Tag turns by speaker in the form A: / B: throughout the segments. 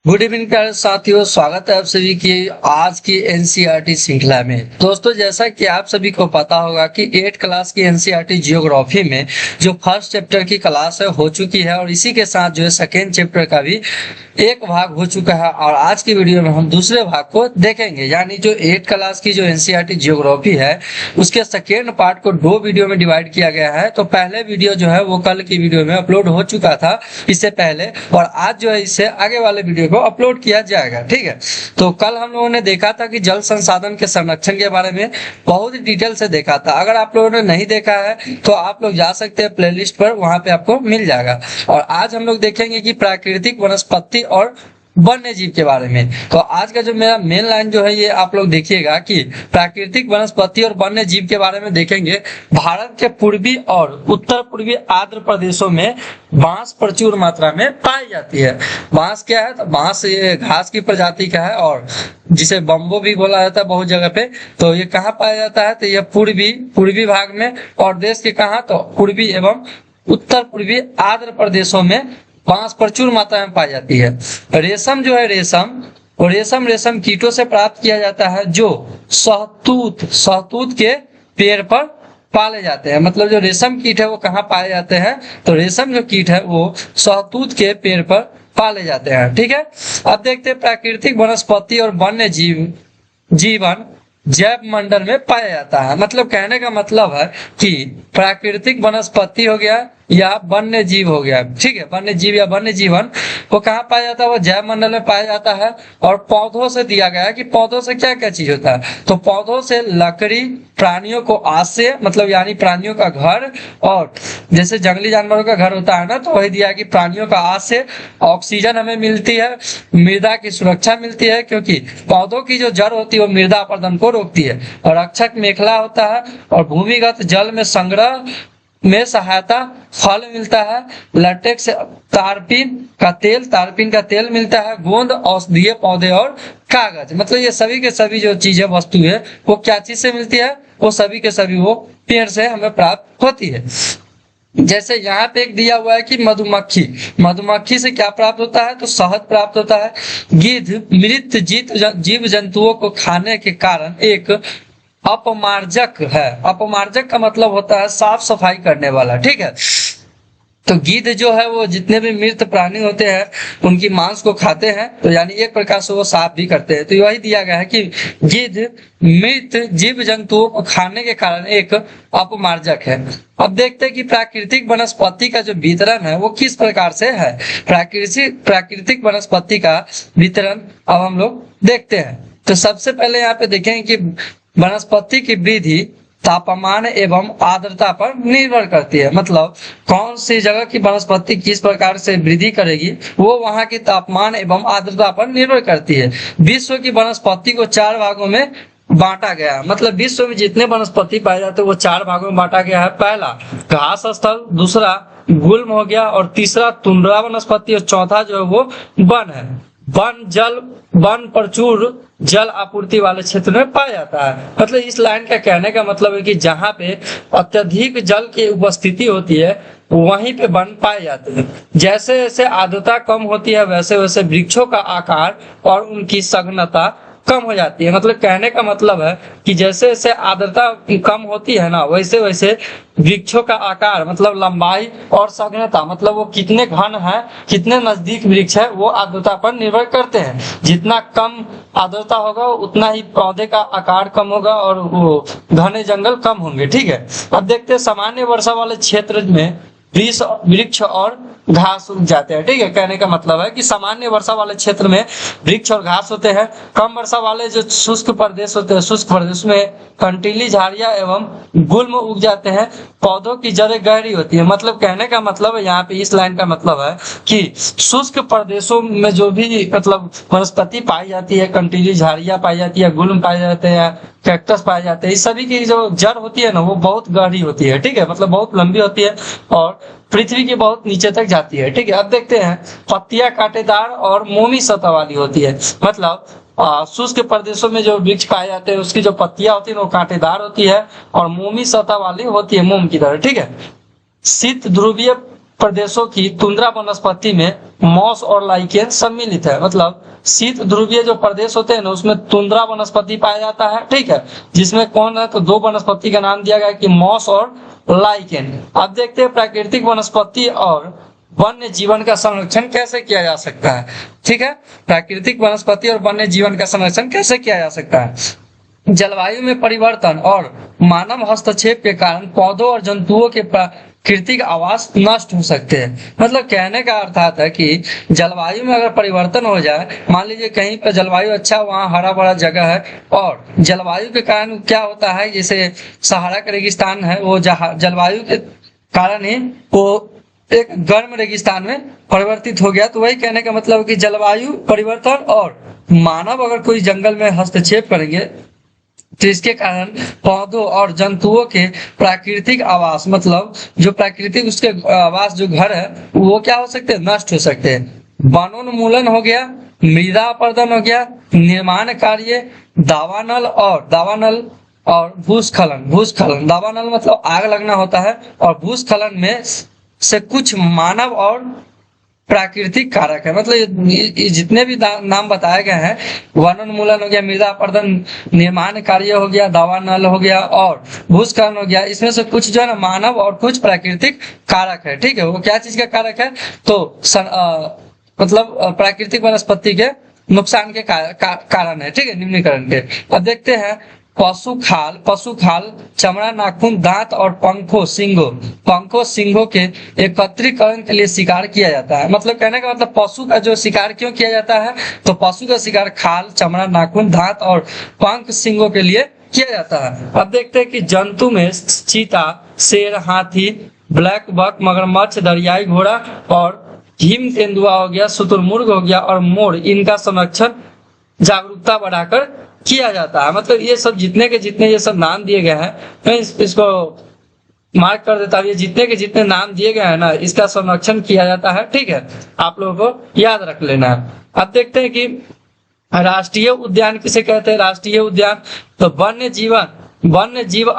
A: Good evening प्यारे साथियों, स्वागत है आप सभी की आज की एनसीईआरटी श्रृंखला में। दोस्तों, जैसा कि आप सभी को पता होगा कि 8 क्लास की एनसीईआरटी जियोग्राफी में जो फर्स्ट चैप्टर की क्लास है हो चुकी है और इसी के साथ जो है सेकेंड चैप्टर का भी एक भाग हो चुका है और आज की वीडियो में हम दूसरे भाग को देखेंगे। यानी जो 8 क्लास की जो एनसीईआरटी जियोग्राफी है उसके सेकेंड पार्ट को 2 वीडियो में डिवाइड किया गया है। तो पहले वीडियो जो है वो कल की वीडियो में अपलोड हो चुका था इससे पहले, और आज जो है इससे आगे वाले वीडियो को अपलोड किया जाएगा। ठीक है, तो कल हम लोगों ने देखा था कि जल संसाधन के संरक्षण के बारे में बहुत ही डिटेल से देखा था। अगर आप लोगों ने नहीं देखा है तो आप लोग जा सकते हैं प्लेलिस्ट पर, वहां पे आपको मिल जाएगा। और आज हम लोग देखेंगे कि प्राकृतिक वनस्पति और वन्य जीव के बारे में। तो आज का जो मेरा मेन लाइन जो है ये आप लोग देखिएगा कि प्राकृतिक वनस्पति और वन्य जीव के बारे में देखेंगे। भारत के पूर्वी और उत्तर पूर्वी आर्द्र प्रदेशों में बांस प्रचुर मात्रा में पाई जाती है। बांस क्या है? तो बांस ये घास की प्रजाति का है और जिसे बम्बो भी बोला जाता है बहुत जगह पे। तो ये कहाँ पाया जाता है? तो ये पूर्वी भाग में, और देश के कहाँ? तो पूर्वी एवं उत्तर पूर्वी आर्द्र प्रदेशों में बांस प्रचुर मात्रा में पाई जाती है। रेशम जो है रेशम कीटों से प्राप्त किया जाता है जो शहतूत के पेड़ पर पाले जाते हैं। मतलब जो रेशम कीट है वो कहाँ पाए जाते हैं? तो रेशम जो कीट है वो शहतूत के पेड़ पर पाले जाते हैं। ठीक है, अब देखते हैं प्राकृतिक वनस्पति और वन्य जीवन जैव मंडल में पाया जाता है। मतलब कहने का मतलब है कि प्राकृतिक वनस्पति हो गया या वन्य जीव हो गया। ठीक है, वन्य जीव या वन्य जीवन वो कहाँ पाया जाता है? वो जैव मंडल में पाया जाता है। और पौधों से दिया गया है कि पौधों से क्या क्या चीज होता है। तो पौधों से लकड़ी, प्राणियों को आश्रय मतलब यानी प्राणियों का घर, और जैसे जंगली जानवरों का घर होता है ना, तो वही दिया कि प्राणियों का आश्रय, ऑक्सीजन हमें मिलती है, मृदा की सुरक्षा मिलती है क्योंकि पौधों की जो जड़ होती है वो मृदा अपरदन को रोकती है, और रक्षक मेखला होता है, और भूमिगत जल में संग्रह में सहायता, फल मिलता है, लटेक्स तारपीन का तेल मिलता है, गोंद औषधीय पौधे और कागज। मतलब ये सभी के सभी जो चीजें वस्तु है वो क्या चीज से मिलती है? वो सभी के सभी वो पेड़ से हमें प्राप्त होती है। जैसे यहाँ पे एक दिया हुआ है कि मधुमक्खी से क्या प्राप्त होता है? तो शहद प्राप्त होता है। गिद्ध मृत जीव जंतुओं को खाने के कारण एक अपमार्जक है। अपमार्जक का मतलब होता है साफ सफाई करने वाला। ठीक है, तो गिद्ध जो है वो जितने भी मृत प्राणी होते हैं उनकी मांस को खाते हैं, तो यानी एक प्रकार से वो साफ भी करते हैं। तो यही दिया गया है कि गिद्ध मृत जीव जंतुओं को खाने के कारण एक अपमार्जक है। अब देखते हैं कि प्राकृतिक वनस्पति का जो वितरण है वो किस प्रकार से है। प्राकृतिक वनस्पति का वितरण अब हम लोग देखते हैं। तो सबसे पहले यहाँ पे देखें कि वनस्पति की वृद्धि तापमान एवं आर्द्रता पर निर्भर करती है। मतलब कौन सी जगह की वनस्पति किस प्रकार से वृद्धि करेगी वो वहां के तापमान एवं आर्द्रता पर निर्भर करती है। विश्व की वनस्पति को 4 भागों में बांटा गया। मतलब विश्व में जितने वनस्पति पाए जाते हैं वो 4 भागों में बांटा गया है। पहला घास स्थल, दूसरा गुल्म हो गया, और तीसरा तुंड्रा वनस्पति, और चौथा जो है वो वन है। वन प्रचुर जल आपूर्ति वाले क्षेत्र में पाया जाता है। मतलब इस लाइन का कहने का मतलब है कि जहाँ पे अत्यधिक जल की उपस्थिति होती है वहीं पे वन पाए जाते हैं। जैसे जैसे आर्द्रता कम होती है वैसे वैसे वृक्षों का आकार और उनकी सघनता कम हो जाती है। मतलब कहने का मतलब है कि जैसे जैसे आर्द्रता कम होती है ना वैसे वैसे वृक्षों का आकार मतलब लंबाई और सघनता मतलब वो कितने घन है, कितने नजदीक वृक्ष है, वो आर्द्रता पर निर्भर करते हैं। जितना कम आर्द्रता होगा उतना ही पौधे का आकार कम होगा और वो घने जंगल कम होंगे। ठीक है, अब देखते हैं सामान्य वर्षा वाले क्षेत्र में वृक्ष और घास उग जाते हैं। ठीक है, कहने का मतलब है कि सामान्य वर्षा वाले क्षेत्र में वृक्ष और घास होते हैं। कम वर्षा वाले जो शुष्क प्रदेश होते हैं, शुष्क प्रदेश में कंटीली झाड़ियां एवं गुल्म उग जाते हैं। पौधों की जड़ें गहरी होती है। मतलब कहने का मतलब है यहाँ पे इस लाइन का मतलब है कि शुष्क प्रदेशों में जो भी मतलब वनस्पति पाई जाती है, कंटीली झाड़ियां पाई जाती है, गुल्म पाए जाते हैं, कैक्टस पाए जाते हैं, इस सभी की जो जड़ होती है ना वो बहुत गहरी होती है। ठीक है, मतलब बहुत लंबी होती है और पृथ्वी के बहुत नीचे तक जाती है। ठीक है, अब देखते हैं पत्तियां कांटेदार और मोमी सतह वाली होती है। मतलब शुष्क प्रदेशों में जो वृक्ष पाए जाते हैं उसकी जो पत्तियां होती है वो कांटेदार होती है और मोमी सतह वाली होती है, मोम की तरह। ठीक है, शीत ध्रुवीय प्रदेशों की तुंद्रा वनस्पति में मॉस और लाइकेन सम्मिलित है। मतलब शीत ध्रुवीय जो प्रदेश होते हैं ना, उसमें तुंद्रा वनस्पति पाया जाता है, ठीक है, जिसमें कौन है तो दो वनस्पति का नाम दिया गया कि मॉस और लाइकेन। अब देखते हैं प्राकृतिक वनस्पति और वन्य जीवन का संरक्षण कैसे किया जा सकता है। ठीक है, प्राकृतिक वनस्पति और वन्य जीवन का संरक्षण कैसे किया जा सकता है। जलवायु में परिवर्तन और मानव हस्तक्षेप के कारण पौधों और जंतुओं के प्राकृतिक आवास नष्ट हो सकते हैं। मतलब कहने का अर्थ आता है कि जलवायु में अगर परिवर्तन हो जाए, मान लीजिए कहीं पर जलवायु अच्छा, वहाँ हरा भरा जगह है, और जलवायु के कारण क्या होता है, जैसे सहारा का रेगिस्तान है, वो जलवायु के कारण ही वो एक गर्म रेगिस्तान में परिवर्तित हो गया। तो वही कहने का मतलब कि जलवायु परिवर्तन और मानव अगर कोई जंगल में हस्तक्षेप करेंगे तो इसके कारण पौधों और जंतुओं के प्राकृतिक आवास, मतलब जो प्राकृतिक उसके आवास जो घर है, वो क्या हो सकते हैं, नष्ट हो सकते हैं। वनोन्मूलन हो गया, मृदा अपरदन हो गया, निर्माण कार्य, दावानल और भूस्खलन। दावानल मतलब आग लगना होता है, और भूस्खलन में से कुछ मानव और प्राकृतिक कारक है। मतलब ये जितने भी नाम बताए गए हैं, वनोन्मूलन हो गया, मृदा अपरदन, निर्माण कार्य हो गया, दावानल हो गया और भूस्खलन हो गया, इसमें से कुछ जो है ना मानव और कुछ प्राकृतिक कारक है। ठीक है, वो क्या चीज का कारक है, तो मतलब प्राकृतिक वनस्पति के नुकसान के कारण है। ठीक है, निम्नीकरण के। अब देखते हैं पशु खाल, चमड़ा, नाखून, दांत और पंखों सिंगों के एकत्रीकरण के लिए शिकार किया जाता है। मतलब कहने का मतलब पशु का जो शिकार क्यों किया जाता है, तो पशु का शिकार खाल, चमड़ा, नाखून, दांत और पंख सिंगों के लिए किया जाता है। अब देखते हैं कि जंतु में चीता, शेर, हाथी, ब्लैक बक, मगरमच्छ, दरियाई घोड़ा और हिम तेंदुआ हो गया, शुतुरमुर्ग हो गया और मोर, इनका संरक्षण जागरूकता बढ़ाकर किया जाता है। मतलब ये सब जितने के जितने ये सब नाम दिए गए हैं, मैं इसको मार्क कर देता हूँ, ये जितने के जितने नाम दिए गए हैं ना, इसका संरक्षण किया जाता है। ठीक है, आप लोगों को याद रख लेना है। अब देखते हैं कि राष्ट्रीय उद्यान किसे कहते हैं। राष्ट्रीय उद्यान तो वन्य जीव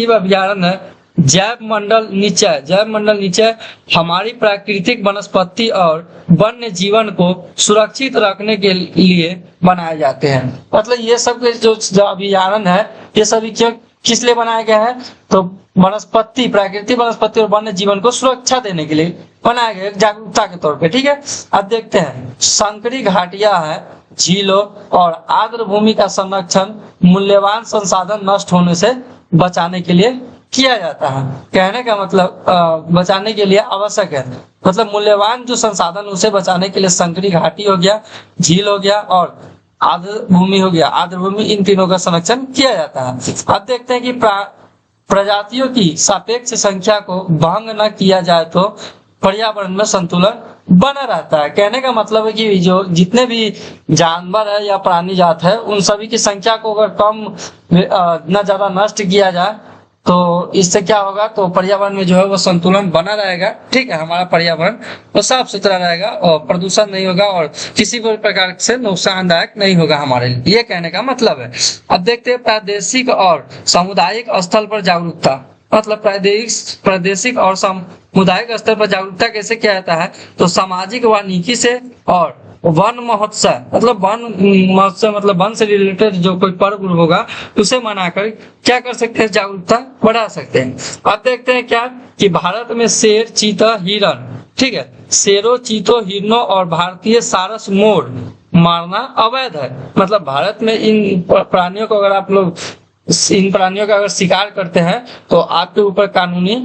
A: अभ्यारण्य जैव मंडल नीचे हमारी प्राकृतिक वनस्पति और वन्य जीवन को सुरक्षित रखने के लिए बनाए जाते हैं। मतलब ये सब के जो अभ्यारण्य है, ये सभी क्यों किस लिए बनाए गए हैं, तो प्राकृतिक वनस्पति और वन्य जीवन को सुरक्षा देने के लिए बनाए गए, जागरूकता के तौर पे। ठीक है, अब देखते हैं संकरी घाटियां है, झीलों और आर्द्र भूमि का संरक्षण मूल्यवान संसाधन नष्ट होने से बचाने के लिए किया जाता है। कहने का मतलब बचाने के लिए आवश्यक है, मतलब मूल्यवान जो संसाधन उसे बचाने के लिए संकरी घाटी हो गया, झील हो गया और आर्द्र भूमि हो गया, आर्द्र भूमि, इन तीनों का संरक्षण किया जाता है। अब देखते हैं कि प्रजातियों की सापेक्ष संख्या को भंग न किया जाए तो पर्यावरण में संतुलन बना रहता है। कहने का मतलब है कि जो जितने भी जानवर है या प्राणी जात है, उन सभी की संख्या को अगर कम न ज्यादा नष्ट किया जाए तो इससे क्या होगा, तो पर्यावरण में जो है वो संतुलन बना रहेगा। ठीक है, हमारा पर्यावरण वो साफ सुथरा रहेगा और प्रदूषण नहीं होगा और किसी भी प्रकार से नुकसानदायक नहीं होगा हमारे लिए, ये कहने का मतलब है। अब देखते हैं प्रादेशिक और सामुदायिक स्तर पर जागरूकता। मतलब प्रादेशिक और सामुदायिक स्तर पर जागरूकता कैसे किया जाता है, तो सामाजिक वानिकी से और वन महोत्सव, मतलब वन से रिलेटेड जो कोई पर्व होगा उसे मनाकर क्या कर सकते हैं, जागरूकता बढ़ा सकते हैं। अब देखते हैं क्या कि भारत में शेर, चीता, हिरण, ठीक है, शेरों, चीतों, हिरणों और भारतीय सारस मोर मारना अवैध है। मतलब भारत में इन प्राणियों को अगर शिकार करते हैं तो आपके ऊपर कानूनी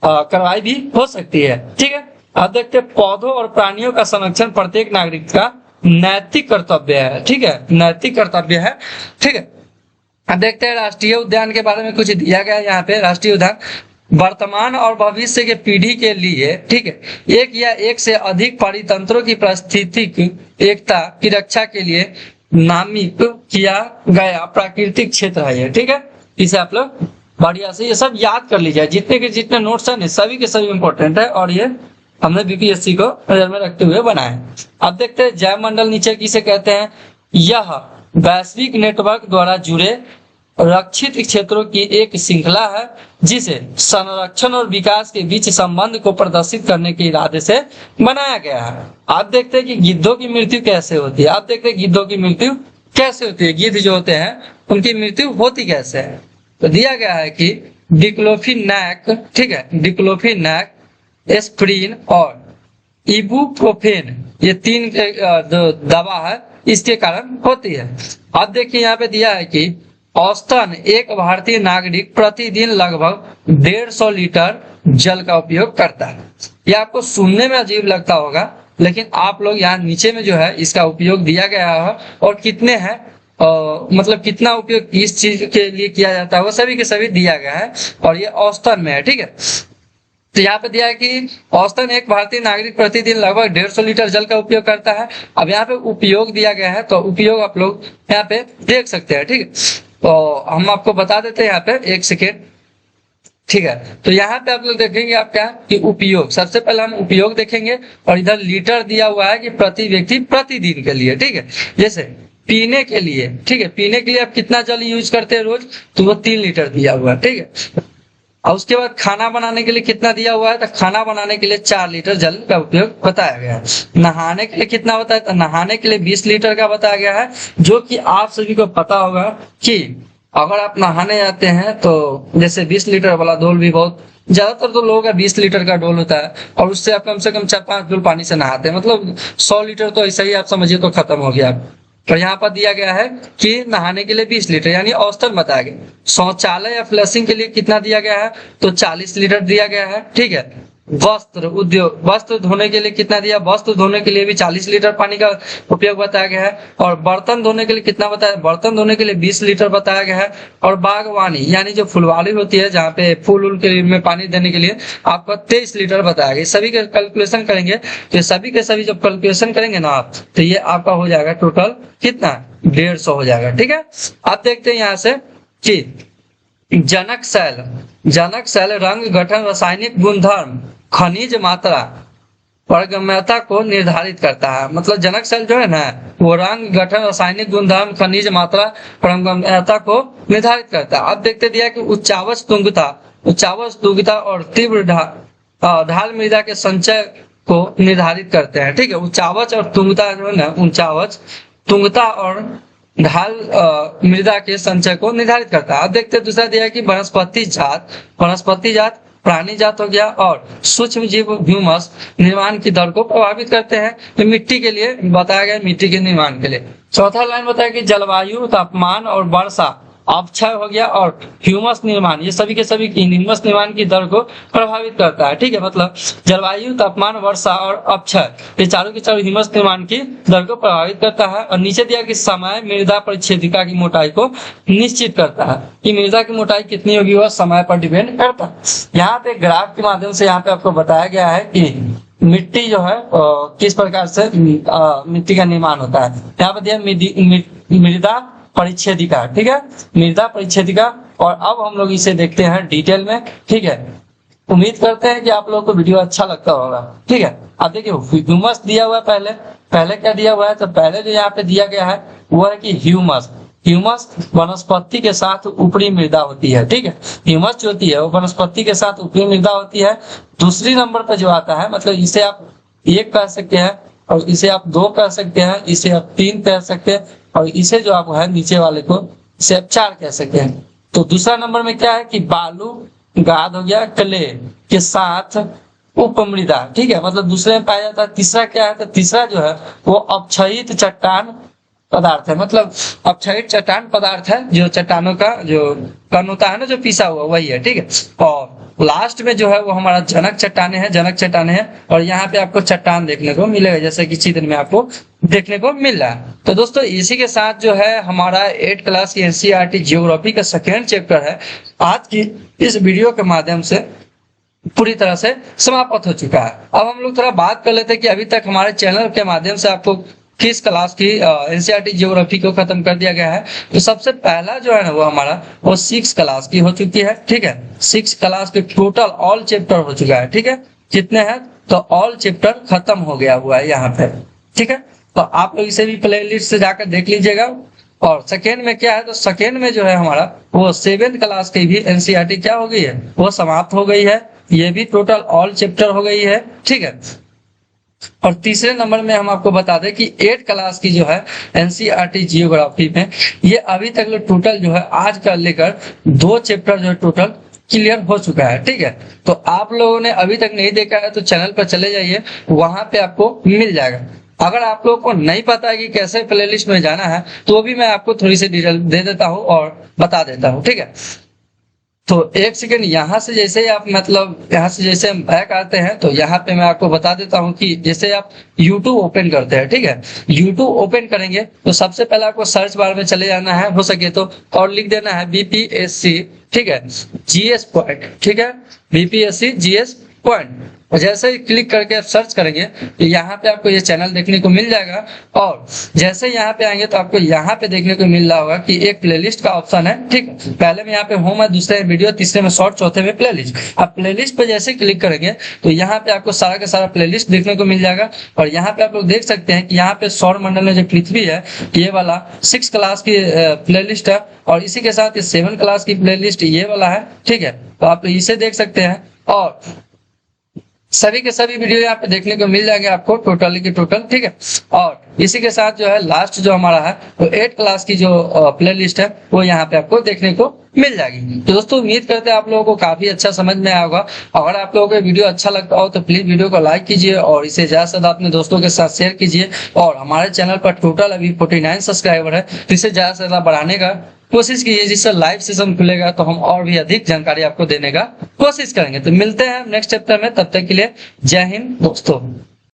A: कार्रवाई भी हो सकती है। ठीक है, अब देखते हैं पौधों और प्राणियों का संरक्षण प्रत्येक नागरिक का नैतिक कर्तव्य है। ठीक है, नैतिक कर्तव्य है। ठीक है, अब देखते हैं राष्ट्रीय उद्यान के बारे में कुछ दिया गया है यहाँ पे। राष्ट्रीय उद्यान वर्तमान और भविष्य के पीढ़ी के लिए, ठीक है, एक या एक से अधिक परितंत्रों की पारिस्थितिक एकता की रक्षा के लिए नामित किया गया प्राकृतिक क्षेत्र है ये। ठीक है, इसे आप लोग बढ़िया से ये सब याद कर लीजिए। जितने के जितने नोट्स हैं सभी के सभी इंपॉर्टेंट है और ये हमने बीपीएससी को नजर में रखते हुए बनाए। अब देखते हैं जैव मंडल नीचे किसे कहते हैं। यह वैश्विक नेटवर्क द्वारा जुड़े रक्षित क्षेत्रों की एक श्रृंखला है जिसे संरक्षण और विकास के बीच संबंध को प्रदर्शित करने के इरादे से बनाया गया है। आप देखते हैं कि गिद्धों की मृत्यु कैसे होती है। आप देखते हैं गिद्धों की मृत्यु कैसे होती है, गिद्ध जो होते हैं उनकी मृत्यु होती कैसे है। तो दिया गया है कि डिक्लोफिनैक, ठीक है, डिक्लोफिनैक, एस्प्रिन और इबुप्रोफेन, ये 3 दवा है, इसके कारण होती है। अब देखिए यहाँ पे दिया है कि औसतन एक भारतीय नागरिक प्रतिदिन लगभग 150 लीटर जल का उपयोग करता है। यह आपको सुनने में अजीब लगता होगा, लेकिन आप लोग यहाँ नीचे में जो है इसका उपयोग दिया गया है और कितने हैं, मतलब कितना उपयोग इस चीज के लिए किया जाता है वो सभी के सभी दिया गया है और ये औसतन में है, ठीक है। तो यहाँ पे दिया है कि औसतन एक भारतीय नागरिक प्रतिदिन लगभग 150 लीटर जल का उपयोग करता है। अब यहाँ पे उपयोग दिया गया है, तो उपयोग आप लोग यहाँ पे देख सकते हैं, ठीक है। तो हम आपको बता देते हैं यहाँ पे, एक सेकेंड, ठीक है। तो यहाँ पे आप लोग देखेंगे आप क्या कि उपयोग, सबसे पहले हम उपयोग देखेंगे और इधर लीटर दिया हुआ है कि प्रति व्यक्ति प्रतिदिन के लिए, ठीक है। जैसे पीने के लिए, ठीक है, पीने के लिए आप कितना जल यूज करते हैं रोज, तो वो 3 लीटर दिया हुआ है, ठीक है। और उसके बाद खाना बनाने के लिए कितना दिया हुआ है, तो खाना बनाने के लिए 4 लीटर जल का उपयोग बताया गया है। नहाने के लिए कितना बताया, तो नहाने के लिए 20 लीटर का बताया गया है। जो कि आप सभी को पता होगा कि अगर आप नहाने जाते हैं तो जैसे 20 लीटर वाला डोल भी बहुत, ज्यादातर तो लोगों का 20 लीटर का डोल होता है और उससे आप कम से कम 4-5 डोल पानी से नहाते हैं, मतलब 100 लीटर तो ऐसा ही आप समझिए तो खत्म हो गया। तो यहाँ पर दिया गया है कि नहाने के लिए 20 लीटर यानी औसतन बताया गया। शौचालय या फ्लशिंग के लिए कितना दिया गया है, तो 40 लीटर दिया गया है, ठीक है। वस्त्र उद्योग, वस्त्र धोने के लिए कितना दिया, वस्त्र धोने के लिए भी 40 लीटर पानी का उपयोग बताया गया है। और बर्तन धोने के लिए कितना बताया, बर्तन धोने के लिए 20 लीटर बताया गया है। और बागवानी यानी जो फुलवारी होती है जहाँ पे फूल उल के में पानी देने के लिए आपका 23 लीटर बताया गया। सभी के कैलकुलेशन करेंगे तो सभी के सभी जब कैलकुलेशन करेंगे ना आप, तो ये आपका हो जाएगा टोटल कितना, 150 हो जाएगा, ठीक है। आप देखते हैं यहाँ से कि जनक शैल, जनक शैल रंग गठन रासायनिक गुणधर्म खनिज मात्रा पारगम्यता को निर्धारित करता है। मतलब जनक शैल जो है ना वो रंग गठन रासायनिक गुणधर्म खनिज मात्रा पारगम्यता को निर्धारित करता है। अब देखते दिया कि उच्चावच तुंगता और तीव्र ढाल मृदा के संचय को निर्धारित करते हैं, ठीक है। उच्चावच और तुंगता जो है ना, उच्चावच तुंगता और ढाल मृदा के संचय को निर्धारित करता है। अब देखते हैं दूसरा दिया है कि वनस्पति जात प्राणी जात हो गया और सूक्ष्म जीव ह्यूमस निर्माण की दर को प्रभावित करते हैं। तो मिट्टी के लिए बताया गया, मिट्टी के निर्माण के लिए। चौथा लाइन बताया कि जलवायु तापमान और वर्षा अपक्षय हो गया और ह्यूमस निर्माण, ये सभी के सभी ह्यूमस निर्माण की दर को प्रभावित करता है, ठीक है। मतलब जलवायु तापमान वर्षा और अपक्षय ये चारों के चारों ह्यूमस निर्माण की दर को प्रभावित करता है। और नीचे दिया कि समय मृदा परिच्छेदिका की मोटाई को निश्चित करता है कि मृदा की मोटाई कितनी होगी वह समय पर डिपेंड करता है। यहाँ पे ग्राफ के माध्यम से यहाँ पे आपको बताया गया है कि मिट्टी जो है किस प्रकार से मिट्टी का निर्माण होता है। यहाँ पे दिया मृदा परिच्छेदिका, ठीक है, मृदा परिच्छेदिका। और अब हम लोग इसे देखते हैं डिटेल में, ठीक है। उम्मीद करते हैं कि आप लोगों को वीडियो अच्छा लगता होगा, ठीक है। अब देखिए ह्यूमस दिया हुआ है, पहले क्या दिया हुआ है, तो पहले जो यहाँ पे दिया गया है वो है कि ह्यूमस वनस्पति के साथ ऊपरी मृदा होती है, ठीक है। ह्यूमस जो होती है वो वनस्पति के साथ ऊपरी मृदा होती है। दूसरी नंबर पर जो आता है, मतलब इसे आप 1 कह सकते हैं और इसे आप 2 कह सकते हैं, इसे आप 3 कह सकते हैं और इसे जो आप है नीचे वाले को इसे आप 4 कह सकते हैं। तो दूसरा नंबर में क्या है कि बालू गाद हो गया क्ले के साथ उपमृदा, ठीक है, मतलब दूसरे में पाया जाता है। तीसरा क्या है, तो तीसरा जो है वो अपक्षयित चट्टान पदार्थ है। मतलब अपक्षयित चट्टान पदार्थ है, जो चट्टानों का जो कण होता है ना, जो पिसा हुआ वही है, ठीक है। और लास्ट में जो है वो हमारा जनक चट्टाने हैं और यहाँ पे आपको चट्टान देखने को मिलेगा जैसे कि चित्र में आपको देखने को मिल रहा है। तो दोस्तों इसी के साथ जो है हमारा 8 क्लास की एनसीईआरटी ज्योग्राफी का सेकेंड चैप्टर है आज की इस वीडियो के माध्यम से पूरी तरह से समाप्त हो चुका है। अब हम लोग थोड़ा बात कर लेते हैं कि अभी तक हमारे चैनल के माध्यम से आपको किस क्लास की एनसीईआरटी ज्योग्राफी को खत्म कर दिया गया है। तो सबसे पहला जो है ना वो हमारा वो 6 क्लास की हो चुकी है, ठीक है। 6 क्लास के टोटल ऑल चैप्टर हो चुका है, ठीक है। कितने हैं, तो ऑल चैप्टर खत्म हो गया हुआ है यहाँ पे, ठीक है। तो आप लोग इसे भी प्ले लिस्ट से जाकर देख लीजिएगा और सेकेंड में क्या है, तो सेकेंड में जो है हमारा वो 7th क्लास की भी एनसीईआरटी क्या हो गई है, वो समाप्त हो गई है। ये भी टोटल ऑल चैप्टर हो गई है, ठीक है। और तीसरे नंबर में हम आपको बता दें कि 8 क्लास की जो है एनसीईआरटी जियोग्राफी में ये अभी तक टोटल जो है आज का लेकर 2 चैप्टर जो है टोटल क्लियर हो चुका है, ठीक है। तो आप लोगों ने अभी तक नहीं देखा है तो चैनल पर चले जाइए, वहां पे आपको मिल जाएगा। अगर आप लोगों को नहीं पता है कि कैसे प्लेलिस्ट में जाना है तो भी मैं आपको थोड़ी सी डिटेल दे देता हूँ और बता देता हूँ, ठीक है। तो एक सेकेंड, यहाँ से जैसे ही आप मतलब यहाँ से जैसे हम बैक आते हैं तो यहाँ पे मैं आपको बता देता हूँ कि जैसे आप YouTube ओपन करते हैं, ठीक है। YouTube ओपन करेंगे तो सबसे पहले आपको सर्च बार में चले जाना है, हो सके तो, और लिख देना है बीपीएससी, ठीक है, जीएस पॉइंट, ठीक है, बीपीएससी जीएस पॉइंट। और जैसे ही क्लिक करके आप सर्च करेंगे तो यहाँ पे आपको ये चैनल देखने को मिल जाएगा। और जैसे यहाँ पे आएंगे तो आपको यहाँ पे देखने को मिल रहा होगा कि एक प्लेलिस्ट का ऑप्शन है, ठीक। पहले में यहाँ पे होम है, दूसरे में वीडियो, तीसरे में शॉर्ट, चौथे में प्लेलिस्ट। आप प्लेलिस्ट पे जैसे क्लिक करेंगे तो यहाँ पे आपको सारा का सारा प्लेलिस्ट देखने को मिल जाएगा। और यहाँ पे आप लोग देख सकते हैं कि यहाँ पे सौर मंडल में जो पृथ्वी है ये वाला 6 क्लास की प्लेलिस्ट है, और इसी के साथ 7 क्लास की प्लेलिस्ट ये वाला है, ठीक है। तो आप इसे देख सकते हैं और सभी के सभी वीडियो यहाँ पे देखने को मिल जाएंगे आपको टोटली की टोटल, ठीक है। और इसी के साथ जो है लास्ट जो हमारा है वो 8 क्लास की जो प्लेलिस्ट है वो यहाँ पे आपको देखने को मिल जाएगी। तो दोस्तों उम्मीद करते हैं आप लोगों को काफी अच्छा समझ में आया होगा। अगर आप लोगों को वीडियो अच्छा लगता हो तो प्लीज वीडियो को लाइक कीजिए और इसे ज्यादा से ज्यादा अपने दोस्तों के साथ शेयर कीजिए। और हमारे चैनल पर टोटल अभी 49 सब्सक्राइबर है, तो इसे ज्यादा से ज्यादा बढ़ाने का कोशिश कीजिए, जिससे लाइव सेशन खुलेगा तो हम और भी अधिक जानकारी आपको देने का कोशिश करेंगे। तो मिलते हैं नेक्स्ट चैप्टर में, तब तक के लिए जय हिंद दोस्तों।